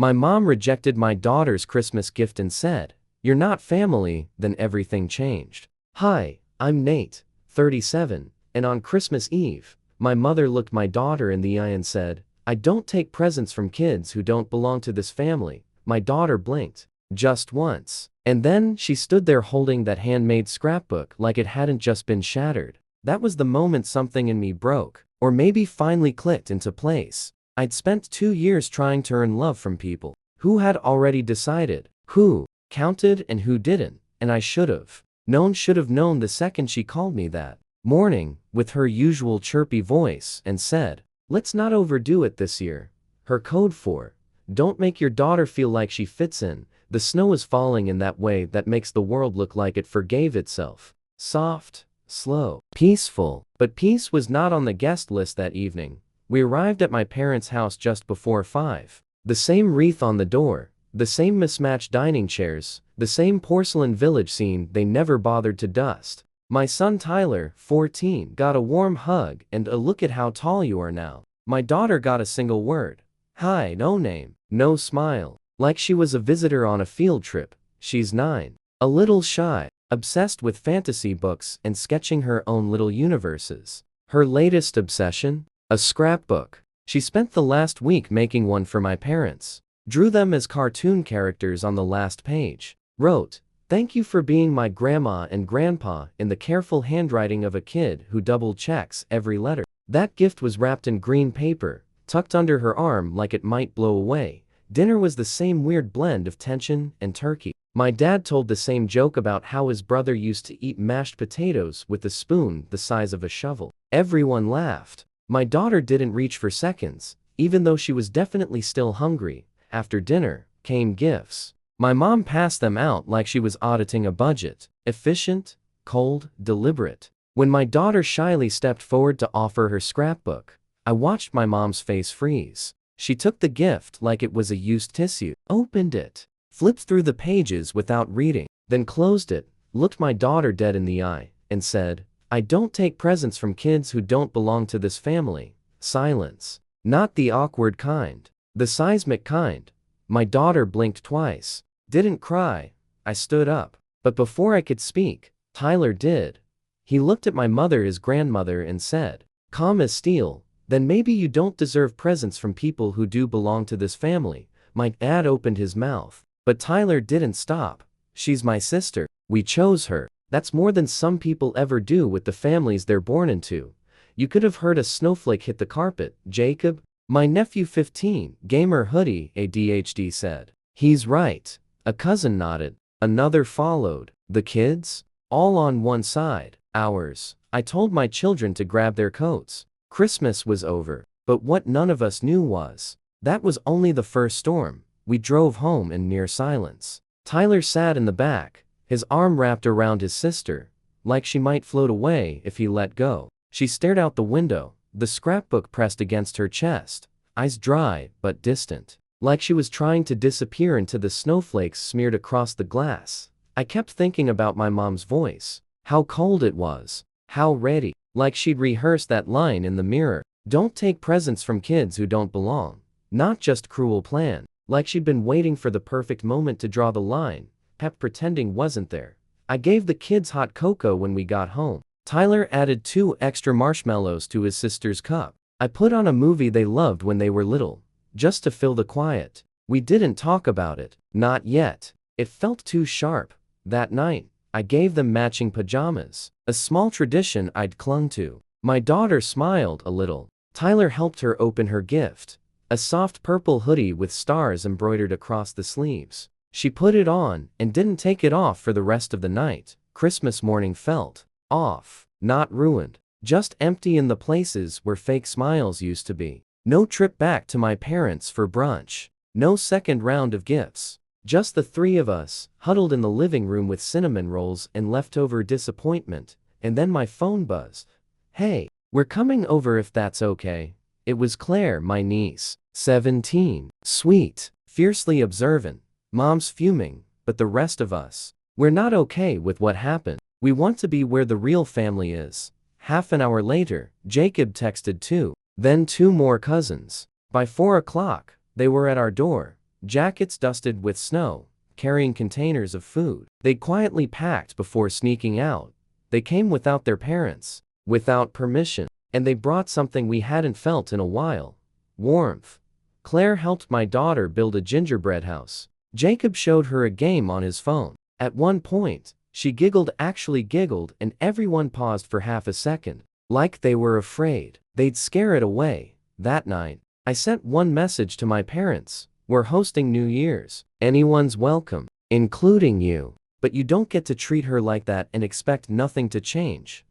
My mom rejected my daughter's Christmas gift and said, "You're not family." Then everything changed. Hi, I'm Nate, 37, and on Christmas Eve, my mother looked my daughter in the eye and said, "I don't take presents from kids who don't belong to this family." My daughter blinked. Just once. And then she stood there holding that handmade scrapbook like it hadn't just been shattered. That was the moment something in me broke, or maybe finally clicked into place. I'd spent 2 years trying to earn love from people who had already decided who counted and who didn't, and I should have known the second she called me that morning with her usual chirpy voice and said, "Let's not overdo it this year." Her code for don't make your daughter feel like she fits in. The snow is falling in that way that makes the world look like it forgave itself. Soft, slow, peaceful. But peace was not on the guest list that evening. We arrived at my parents' house just before 5. The same wreath on the door, the same mismatched dining chairs, the same porcelain village scene they never bothered to dust. My son Tyler, 14, got a warm hug and a "look at how tall you are now." My daughter got a single word. Hi, no name, no smile. Like she was a visitor on a field trip. She's 9. A little shy, obsessed with fantasy books and sketching her own little universes. Her latest obsession? A scrapbook. She spent the last week making one for my parents. Drew them as cartoon characters on the last page. Wrote, "Thank you for being my grandma and grandpa," in the careful handwriting of a kid who double checks every letter. That gift was wrapped in green paper, tucked under her arm like it might blow away. Dinner was the same weird blend of tension and turkey. My dad told the same joke about how his brother used to eat mashed potatoes with a spoon the size of a shovel. Everyone laughed. My daughter didn't reach for seconds, even though she was definitely still hungry. After dinner came gifts. My mom passed them out like she was auditing a budget. Efficient, cold, deliberate. When my daughter shyly stepped forward to offer her scrapbook, I watched my mom's face freeze. She took the gift like it was a used tissue, opened it, flipped through the pages without reading, then closed it, looked my daughter dead in the eye, and said, "I don't take presents from kids who don't belong to this family." Silence. Not the awkward kind. The seismic kind. My daughter blinked twice. Didn't cry. I stood up. But before I could speak, Tyler did. He looked at my mother, his grandmother, and said, calm as steel, "Then maybe you don't deserve presents from people who do belong to this family." My dad opened his mouth. But Tyler didn't stop. "She's my sister. We chose her. That's more than some people ever do with the families they're born into." You could have heard a snowflake hit the carpet. "Jacob, my nephew 15, gamer hoodie," ADHD said. "He's right." A cousin nodded. Another followed. The kids? All on one side. Ours. I told my children to grab their coats. Christmas was over. But what none of us knew was, that was only the first storm. We drove home in near silence. Tyler sat in the back, his arm wrapped around his sister, like she might float away if he let go. She stared out the window, the scrapbook pressed against her chest, eyes dry but distant, like she was trying to disappear into the snowflakes smeared across the glass. I kept thinking about my mom's voice, how cold it was, how ready, like she'd rehearsed that line in the mirror. Don't take presents from kids who don't belong. Not just cruel plan, like she'd been waiting for the perfect moment to draw the line, kept pretending wasn't there. I gave the kids hot cocoa when we got home. Tyler added 2 extra marshmallows to his sister's cup. I put on a movie they loved when they were little, just to fill the quiet. We didn't talk about it, not yet. It felt too sharp. That night, I gave them matching pajamas, a small tradition I'd clung to. My daughter smiled a little. Tyler helped her open her gift, a soft purple hoodie with stars embroidered across the sleeves. She put it on and didn't take it off for the rest of the night. Christmas morning felt off, not ruined, just empty in the places where fake smiles used to be. No trip back to my parents for brunch. No second round of gifts. Just the 3 of us, huddled in the living room with cinnamon rolls and leftover disappointment. And then my phone buzzed. "Hey, we're coming over if that's okay." It was Claire, my niece, 17, sweet, fiercely observant. Mom's fuming, but the rest of us, we're not okay with what happened. We want to be where the real family is. Half an hour later, Jacob texted 2, then 2 more cousins. By 4 o'clock, they were at our door. jackets dusted with snow, carrying containers of food. They quietly packed before sneaking out. They came without their parents, without permission, and they brought something we hadn't felt in a while: warmth. Claire helped my daughter build a gingerbread house. Jacob showed her a game on his phone. At one point, she actually giggled, and everyone paused for half a second, like they were afraid they'd scare it away. That night, I sent one message to my parents: "We're hosting New Year's. Anyone's welcome, including you. But you don't get to treat her like that and expect nothing to change."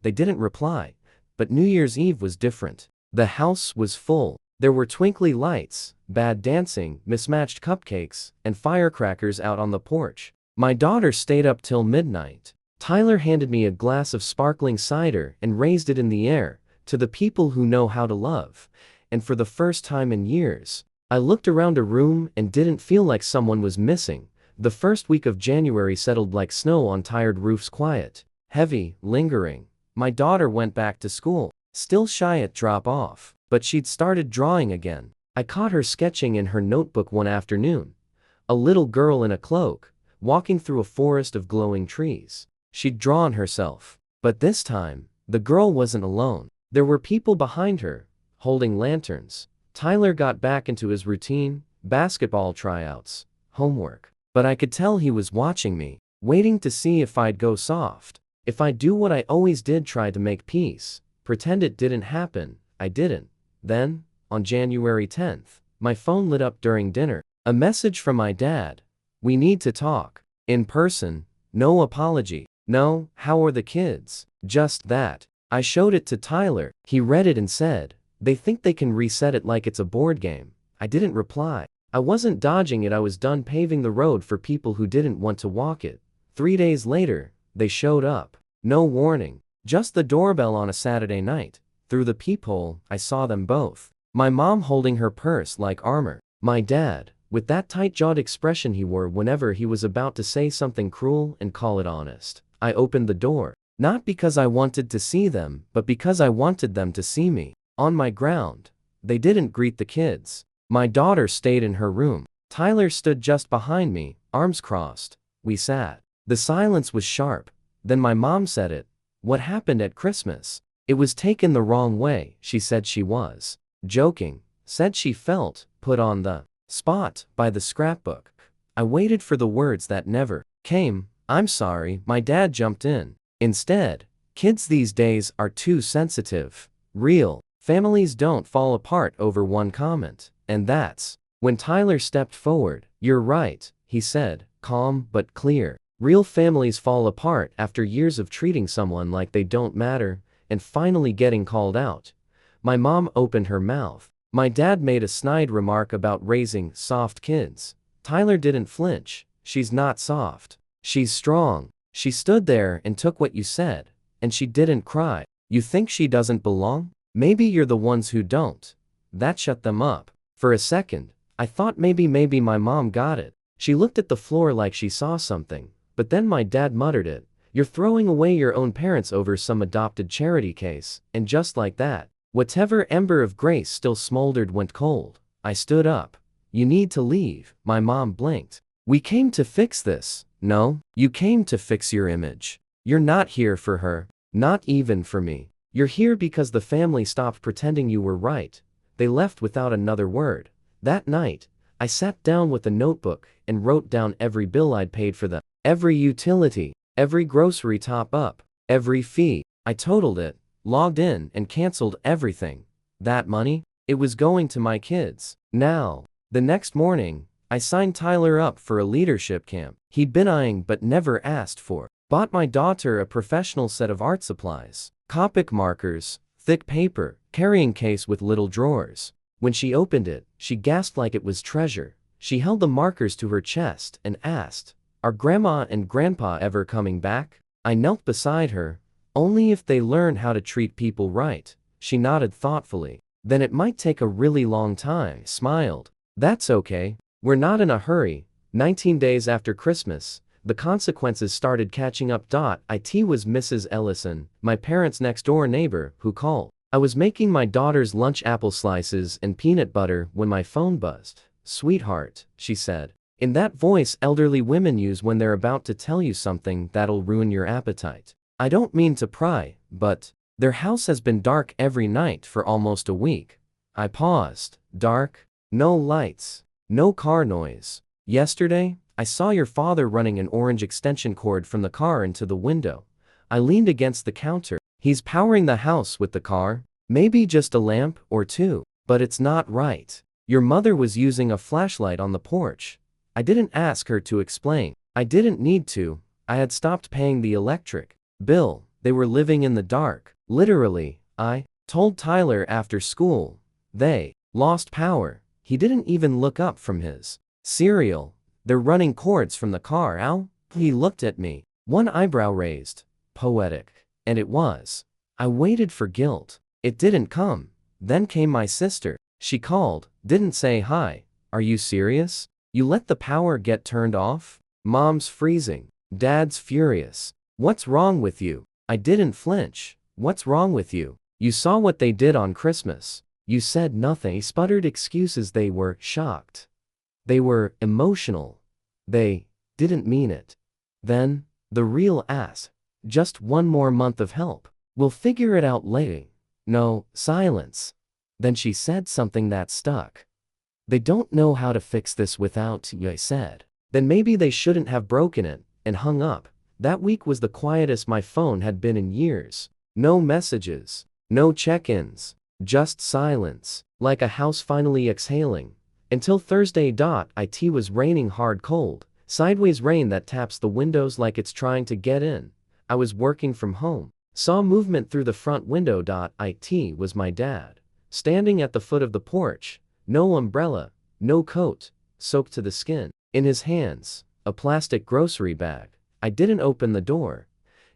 They didn't reply, but New Year's Eve was different. The house was full. There were twinkly lights, bad dancing, mismatched cupcakes, and firecrackers out on the porch. My daughter stayed up till midnight. Tyler handed me a glass of sparkling cider and raised it in the air: "To the people who know how to love." And for the first time in years, I looked around a room and didn't feel like someone was missing. The first week of January settled like snow on tired roofs, quiet, heavy, lingering. My daughter went back to school, still shy at drop-off, but she'd started drawing again. I caught her sketching in her notebook one afternoon. A little girl in a cloak, walking through a forest of glowing trees. She'd drawn herself. But this time, the girl wasn't alone. There were people behind her, holding lanterns. Tyler got back into his routine: basketball tryouts, homework. But I could tell he was watching me, waiting to see if I'd go soft. If I'd do what I always did: try to make peace, pretend it didn't happen. I didn't. Then, on January 10th, my phone lit up during dinner. A message from my dad: "We need to talk. In person. No apology. No, how are the kids?" Just that. I showed it to Tyler. He read it and said, "They think they can reset it like it's a board game." I didn't reply. I wasn't dodging it. I was done paving the road for people who didn't want to walk it. 3 days later, they showed up. No warning. Just the doorbell on a Saturday night. Through the peephole, I saw them both. My mom holding her purse like armor. My dad, with that tight-jawed expression he wore whenever he was about to say something cruel and call it honest. I opened the door. Not because I wanted to see them, but because I wanted them to see me. On my ground. They didn't greet the kids. My daughter stayed in her room. Tyler stood just behind me, arms crossed. We sat. The silence was sharp. Then my mom said it. "What happened at Christmas?" "It was taken the wrong way." She said she was joking. Said she felt put on the spot by the scrapbook. I waited for the words that never came. "I'm sorry." My dad jumped in. Instead, "Kids these days are too sensitive. Real families don't fall apart over one comment." And that's when Tyler stepped forward. "You're right," he said, calm but clear. "Real families fall apart after years of treating someone like they don't matter, and finally getting called out." My mom opened her mouth. My dad made a snide remark about raising soft kids. Tyler didn't flinch. "She's not soft. She's strong." She stood there and took what you said, and she didn't cry. "You think she doesn't belong? Maybe you're the ones who don't." That shut them up. For a second, I thought maybe my mom got it. She looked at the floor like she saw something, but then my dad muttered it. "You're throwing away your own parents over some adopted charity case." And just like that, whatever ember of grace still smoldered went cold. I stood up. "You need to leave." My mom blinked. "We came to fix this." "No, you came to fix your image. You're not here for her. Not even for me. You're here because the family stopped pretending you were right." They left without another word. That night, I sat down with a notebook and wrote down every bill I'd paid for them, every utility, every grocery top-up, every fee. I totaled it, logged in, and canceled everything. That money? It was going to my kids. Now, the next morning, I signed Tyler up for a leadership camp he'd been eyeing but never asked for. Bought my daughter a professional set of art supplies, Copic markers, thick paper, carrying case with little drawers. When she opened it, she gasped like it was treasure. She held the markers to her chest and asked, "Are Grandma and Grandpa ever coming back?" I knelt beside her. "Only if they learn how to treat people right." She nodded thoughtfully. "Then it might take a really long time." I smiled. "That's okay. We're not in a hurry." 19 days after Christmas, the consequences started catching up. It was Mrs. Ellison, my parents' next-door neighbor, who called. I was making my daughter's lunch, apple slices and peanut butter, when my phone buzzed. Sweetheart, she said. In that voice elderly women use when they're about to tell you something that'll ruin your appetite. I don't mean to pry, but their house has been dark every night for almost a week. I paused. Dark? No lights. No car noise. Yesterday, I saw your father running an orange extension cord from the car into the window. I leaned against the counter. He's powering the house with the car. Maybe just a lamp or two, but it's not right. Your mother was using a flashlight on the porch. I didn't ask her to explain. I didn't need to. I had stopped paying the electric bill. They were living in the dark. Literally, I told Tyler after school. They lost power. He didn't even look up from his cereal. They're running cords from the car, Al? He looked at me, one eyebrow raised. Poetic. And it was. I waited for guilt. It didn't come. Then came my sister. She called, didn't say hi. Are you serious? You let the power get turned off? Mom's freezing. Dad's furious. What's wrong with you? I didn't flinch. What's wrong with you? You saw what they did on Christmas. You said nothing. He sputtered excuses. They were shocked. They were emotional. They didn't mean it. Then, the real ass. Just one more month of help. We'll figure it out later. No, silence. Then she said something that stuck. They don't know how to fix this without you, I said. Then maybe they shouldn't have broken it, and hung up. That week was the quietest my phone had been in years. No messages. No check-ins. Just silence. Like a house finally exhaling. Until Thursday. It was raining hard cold. Sideways rain that taps the windows like it's trying to get in. I was working from home. Saw movement through the front window. It was my dad. Standing at the foot of the porch. No umbrella. No coat. Soaked to the skin. In his hands, a plastic grocery bag. I didn't open the door.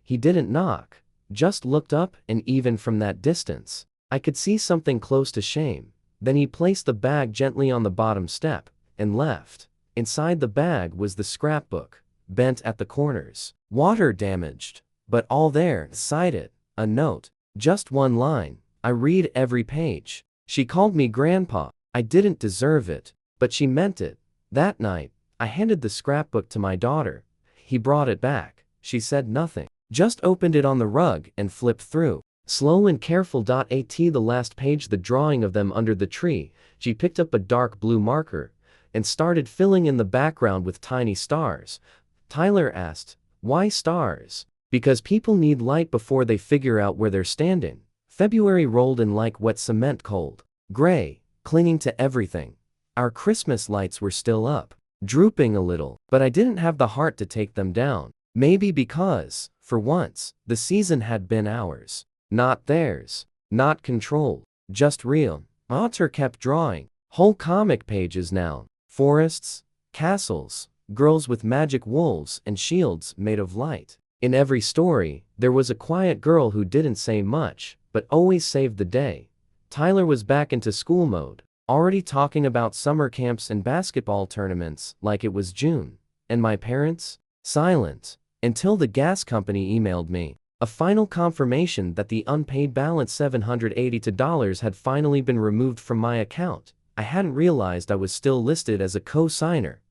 He didn't knock. Just looked up, and even from that distance, I could see something close to shame. Then he placed the bag gently on the bottom step, and left. Inside the bag was the scrapbook, bent at the corners. Water damaged. But all there, inside it, a note. Just one line. I read every page. She called me Grandpa. I didn't deserve it, but she meant it. That night, I handed the scrapbook to my daughter. He brought it back. She said nothing. Just opened it on the rug and flipped through. Slow and careful. At the last page, the drawing of them under the tree. She picked up a dark blue marker and started filling in the background with tiny stars. Tyler asked, "Why stars?" "Because people need light before they figure out where they're standing." February rolled in like wet cement, cold, gray, clinging to everything. Our Christmas lights were still up, drooping a little, but I didn't have the heart to take them down. Maybe because, for once, the season had been ours. Not theirs. Not controlled. Just real. Otter kept drawing. Whole comic pages now. Forests, castles, girls with magic wolves and shields made of light. In every story, there was a quiet girl who didn't say much, but always saved the day. Tyler was back into school mode, already talking about summer camps and basketball tournaments like it was June. And my parents? Silent. Until the gas company emailed me. A final confirmation that the unpaid balance $782 had finally been removed from my account. I hadn't realized I was still listed as a co-signer.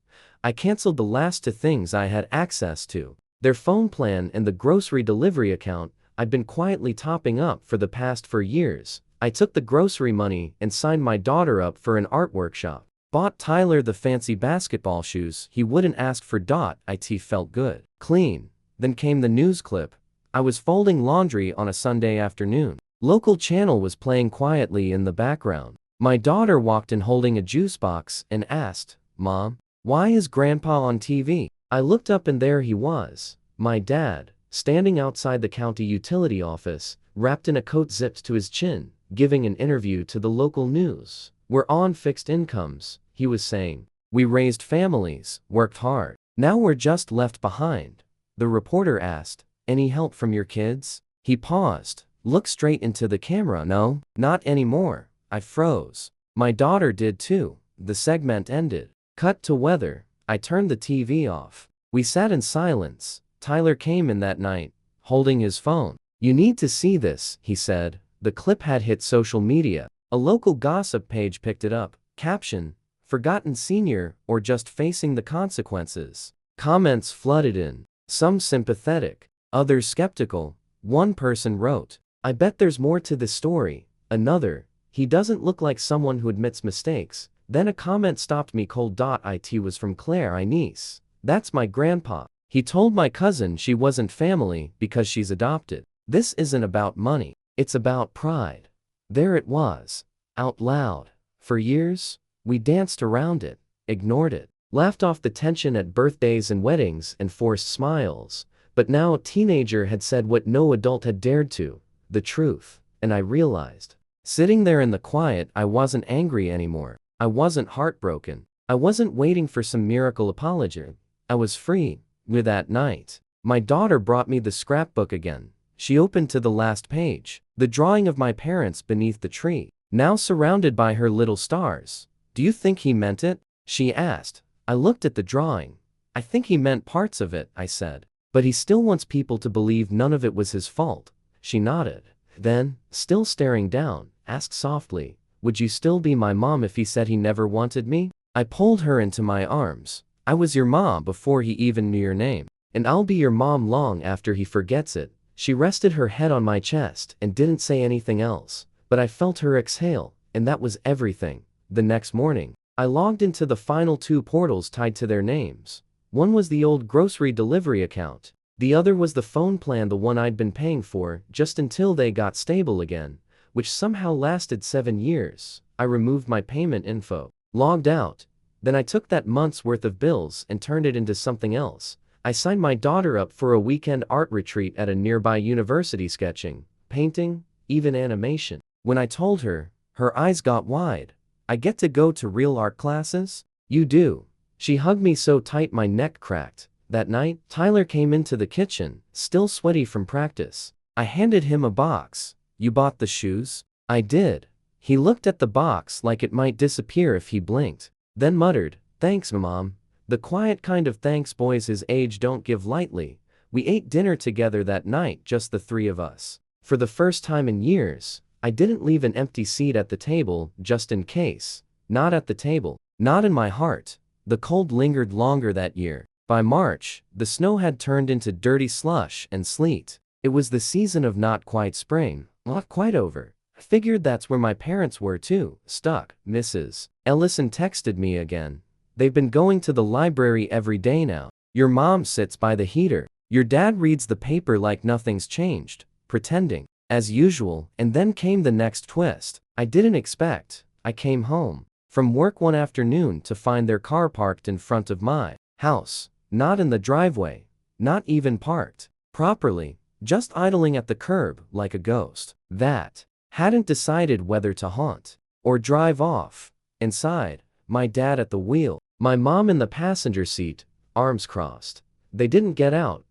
I canceled the last two things I had access to. Their phone plan and the grocery delivery account I'd been quietly topping up for the past 4 years. I took the grocery money and signed my daughter up for an art workshop. Bought Tyler the fancy basketball shoes he wouldn't ask for. It felt good. Clean. Then came the news clip. I was folding laundry on a Sunday afternoon. Local channel was playing quietly in the background. My daughter walked in holding a juice box and asked, "Mom, why is Grandpa on TV?" I looked up and there he was, my dad, standing outside the county utility office, wrapped in a coat zipped to his chin, giving an interview to the local news. "We're on fixed incomes," he was saying. "We raised families, worked hard. Now we're just left behind." The reporter asked, "Any help from your kids?" He paused, looked straight into the camera. "No, not anymore." I froze. My daughter did too. The segment ended. Cut to weather. I turned the TV off. We sat in silence. Tyler came in that night, holding his phone. "You need to see this," he said. The clip had hit social media. A local gossip page picked it up. Caption, forgotten senior, or just facing the consequences? Comments flooded in, some sympathetic, others skeptical. One person wrote, "I bet there's more to this story." Another, "He doesn't look like someone who admits mistakes." Then a comment stopped me cold. It was from Claire Inez. "That's my grandpa. He told my cousin she wasn't family because she's adopted. This isn't about money. It's about pride." There it was, out loud. For years, we danced around it, ignored it, laughed off the tension at birthdays and weddings and forced smiles. But now a teenager had said what no adult had dared to, the truth, and I realized. Sitting there in the quiet, I wasn't angry anymore. I wasn't heartbroken. I wasn't waiting for some miracle apology. I was free. With that night, my daughter brought me the scrapbook again. She opened to the last page, the drawing of my parents beneath the tree, now surrounded by her little stars. "Do you think he meant it?" she asked. I looked at the drawing. "I think he meant parts of it," I said. "But he still wants people to believe none of it was his fault." She nodded. Then, still staring down, asked softly, "Would you still be my mom if he said he never wanted me?" I pulled her into my arms. "I was your mom before he even knew your name. And I'll be your mom long after he forgets it." She rested her head on my chest and didn't say anything else, but I felt her exhale, and that was everything. The next morning, I logged into the final 2 portals tied to their names. One was the old grocery delivery account. The other was the phone plan, the one I'd been paying for just until they got stable again, which somehow lasted 7 years. I removed my payment info, logged out. Then I took that month's worth of bills and turned it into something else. I signed my daughter up for a weekend art retreat at a nearby university, sketching, painting, even animation. When I told her, her eyes got wide. "I get to go to real art classes?" "You do." She hugged me so tight my neck cracked. That night, Tyler came into the kitchen, still sweaty from practice. I handed him a box. "You bought the shoes?" "I did." He looked at the box like it might disappear if he blinked, then muttered, "Thanks, Mom." The quiet kind of thanks boys his age don't give lightly. We ate dinner together that night, just the 3 of us. For the first time in years, I didn't leave an empty seat at the table, just in case. Not at the table. Not in my heart. The cold lingered longer that year. By March, the snow had turned into dirty slush and sleet. It was the season of not quite spring, not quite over. I figured that's where my parents were too, stuck. Mrs. Ellison texted me again. "They've been going to the library every day now. Your mom sits by the heater. Your dad reads the paper like nothing's changed, pretending, as usual." And then came the next twist. I didn't expect. I came home from work one afternoon to find their car parked in front of my house. Not in the driveway. Not even parked properly. Just idling at the curb like a ghost that hadn't decided whether to haunt or drive off. Inside, my dad at the wheel, my mom in the passenger seat, arms crossed. They didn't get out.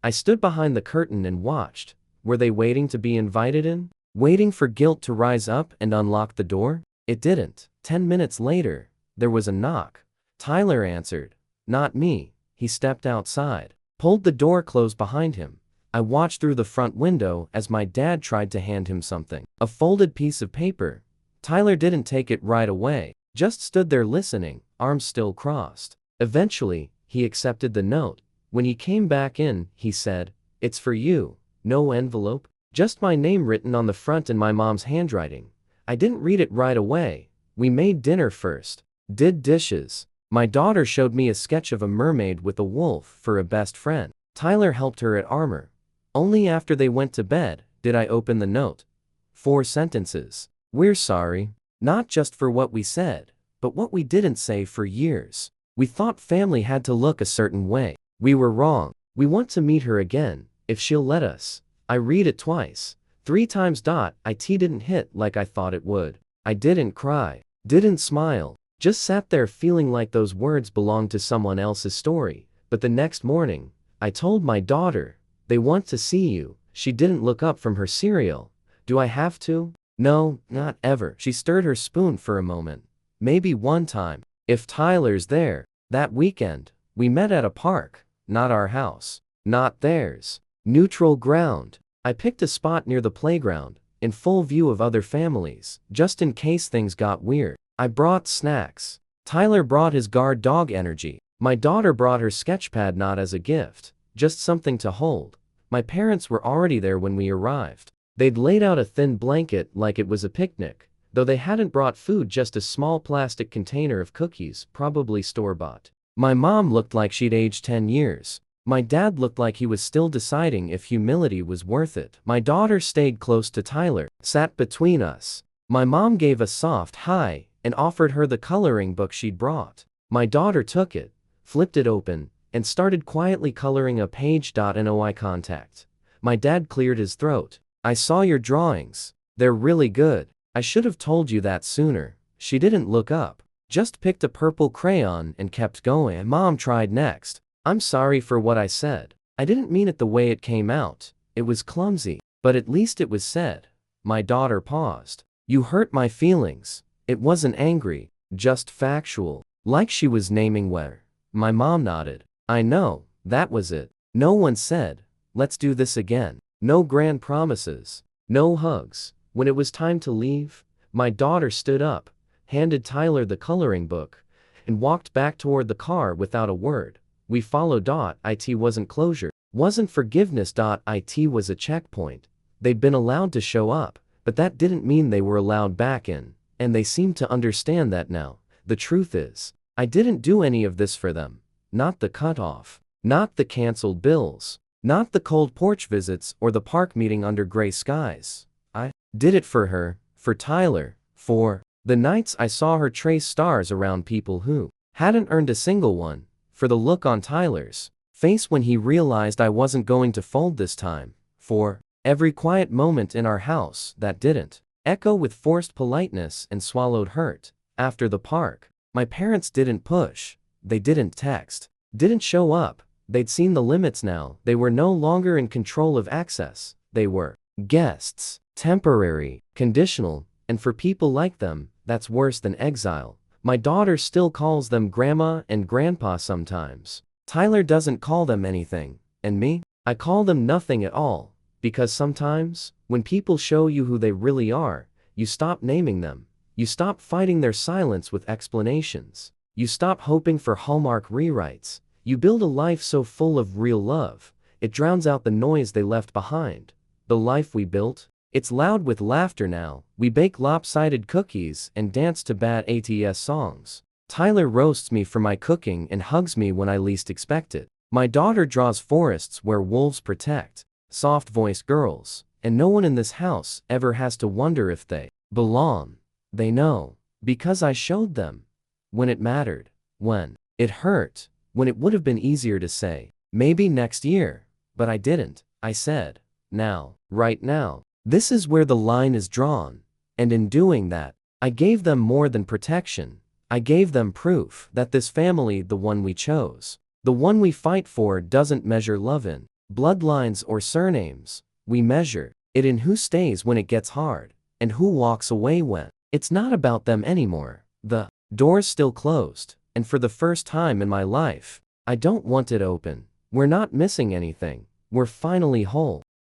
I stood behind the curtain and watched. Were they waiting to be invited in? Waiting for guilt to rise up and unlock the door? It didn't. 10 minutes later, there was a knock. Tyler answered. Not me. He stepped outside, pulled the door closed behind him. I watched through the front window as my dad tried to hand him something. A folded piece of paper. Tyler didn't take it right away, just stood there listening, arms still crossed. Eventually, he accepted the note. When he came back in, he said, "It's for you." No envelope, just my name written on the front in my mom's handwriting. I didn't read it right away. We made dinner first, did dishes. My daughter showed me a sketch of a mermaid with a wolf for a best friend. Tyler helped her at armor. Only after they went to bed did I open the note. 4 sentences. "We're sorry, not just for what we said, but what we didn't say for years. We thought family had to look a certain way. We were wrong. We want to meet her again, if she'll let us." I read it twice, 3 times. It didn't hit like I thought it would. I didn't cry, didn't smile, just sat there feeling like those words belonged to someone else's story. But the next morning, I told my daughter, "They want to see you." She didn't look up from her cereal. "Do I have to?" "No, not ever." She stirred her spoon for a moment. "Maybe one time, if Tyler's there." That weekend, we met at a park, not our house, not theirs. Neutral ground. I picked a spot near the playground, in full view of other families, just in case things got weird. I brought snacks, Tyler brought his guard dog energy. My daughter brought her sketchpad not as a gift, just something to hold. My parents were already there when we arrived. They'd laid out a thin blanket like it was a picnic, though they hadn't brought food, just a small plastic container of cookies, probably store-bought. My mom looked like she'd aged 10 years. My dad looked like he was still deciding if humility was worth it. My daughter stayed close to Tyler, sat between us. My mom gave a soft hi and offered her the coloring book she'd brought. My daughter took it, flipped it open, and started quietly coloring a page. No eye contact. My dad cleared his throat. I saw your drawings. They're really good. I should have told you that sooner. She didn't look up, just picked a purple crayon and kept going. Mom tried next. I'm sorry for what I said. I didn't mean it the way it came out. It was clumsy, but at least it was said. My daughter paused. You hurt my feelings. It wasn't angry, just factual, like she was naming where. My mom nodded. I know, that was it. No one said, let's do this again. No grand promises. No hugs. When it was time to leave, my daughter stood up, handed Tyler the coloring book, and walked back toward the car without a word. We followed. It wasn't closure, wasn't forgiveness. It was a checkpoint. They'd been allowed to show up, but that didn't mean they were allowed back in, and they seemed to understand that now. The truth is, I didn't do any of this for them. Not the cutoff, not the canceled bills, not the cold porch visits or the park meeting under gray skies. I did it for her, for Tyler, for the nights I saw her trace stars around people who hadn't earned a single one, for the look on Tyler's face when he realized I wasn't going to fold this time, for every quiet moment in our house that didn't echo with forced politeness and swallowed hurt. After the park, my parents didn't push, they didn't text, didn't show up. They'd seen the limits now. They were no longer in control of access. They were guests, temporary, conditional, and for people like them, that's worse than exile. My daughter still calls them grandma and grandpa sometimes. Tyler doesn't call them anything, and me? I call them nothing at all, because sometimes, when people show you who they really are, you stop naming them. You stop fighting their silence with explanations. You stop hoping for Hallmark rewrites. You build a life so full of real love, it drowns out the noise they left behind. The life we built, it's loud with laughter now. We bake lopsided cookies and dance to bad ATS songs. Tyler roasts me for my cooking and hugs me when I least expect it. My daughter draws forests where wolves protect, soft-voiced girls, and no one in this house ever has to wonder if they belong. They know, because I showed them. When it mattered, when it hurt, when it would have been easier to say, maybe next year, but I didn't. I said, now, right now. This is where the line is drawn, and in doing that, I gave them more than protection. I gave them proof that this family, the one we chose, the one we fight for, doesn't measure love in bloodlines or surnames. We measure it in who stays when it gets hard, and who walks away when it's not about them anymore. The door's still closed, and for the first time in my life, I don't want it open. We're not missing anything. We're finally whole.